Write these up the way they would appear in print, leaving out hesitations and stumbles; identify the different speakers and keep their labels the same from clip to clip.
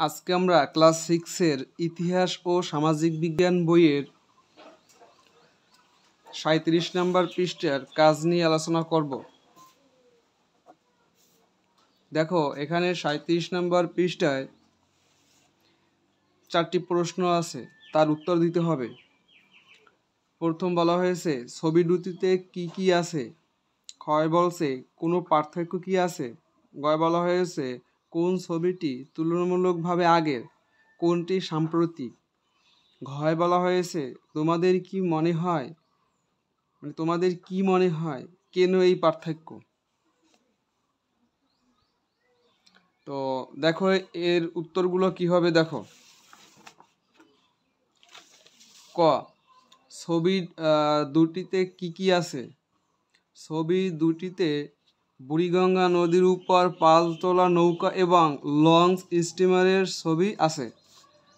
Speaker 1: আজকে আমরা ক্লাস 6-এর ইতিহাস ও সামাজিক বিজ্ঞান বইয়ের 37 নম্বর পৃষ্ঠার কাজ নিয়ে আলোচনা করব। দেখো, এখানে 37 নম্বর পৃষ্ঠায় 4টি প্রশ্ন আছে, তার উত্তর দিতে হবে। প্রথম বলা হয়েছে ছবি দুটিতে কি কি আছে। ক্ষয় বলছে কোনো পার্থক্য কি আছে। গয় বলা হয়েছে কোন ছবিটি তুলনামূলকভাবে আগের, কোনটি সাম্প্রতিক। ঘয় বলা হয়েছে তোমাদের কি মনে হয় কেন এই পার্থক্য। তো দেখো এর উত্তরগুলো কি হবে। দেখো, ক ছবি দুটিতে কি কি আছে। ছবি দুটিতে বুড়িগঙ্গা নদীর উপর পালতোলা নৌকা এবং লঞ্চ স্টিমারের ছবি আছে।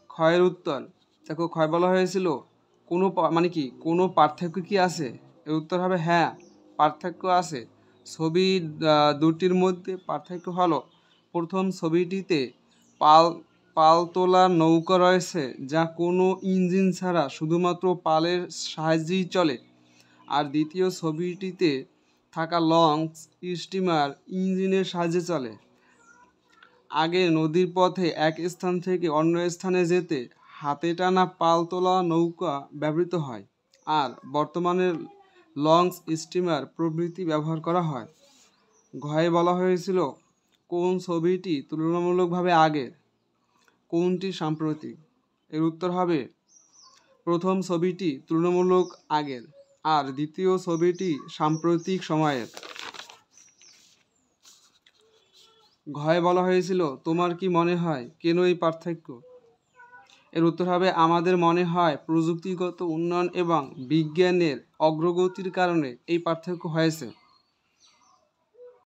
Speaker 1: ক্ষয়ের উত্তর দেখো, ক্ষয় বলা হয়েছিল কোনো পার্থক্য কি আছে। এর উত্তর হবে হ্যাঁ, পার্থক্য আছে। ছবি দুটির মধ্যে পার্থক্য হলো, প্রথম ছবিটিতে পালতোলা নৌকা রয়েছে যা কোনো ইঞ্জিন ছাড়া শুধুমাত্র পালের সাহায্যেই চলে, আর দ্বিতীয় ছবিটিতে থাকা লঞ্চ স্টিমার ইঞ্জিনের সাহায্যে চলে। আগে নদীর পথে এক স্থান থেকে অন্য স্থানে যেতে হাতে টানা পালতোলা নৌকা ব্যবহৃত হয়, আর বর্তমানে লঞ্চ স্টিমার প্রভৃতি ব্যবহার করা হয়। ঘয়ে বলা হয়েছিল কোন ছবিটি তুলনামূলকভাবে আগের, কোনটি সাম্প্রতিক। এর উত্তর হবে প্রথম ছবিটি তুলনামূলক আগের আর দ্বিতীয় ছবিটি সাম্প্রতিক সময়ের। ঘয়ে বলা হয়েছিল তোমার কি মনে হয় কেন এই পার্থক্য। এর উত্তর হবে আমাদের মনে হয় প্রযুক্তিগত উন্নয়ন এবং বিজ্ঞানের অগ্রগতির কারণে এই পার্থক্য হয়েছে।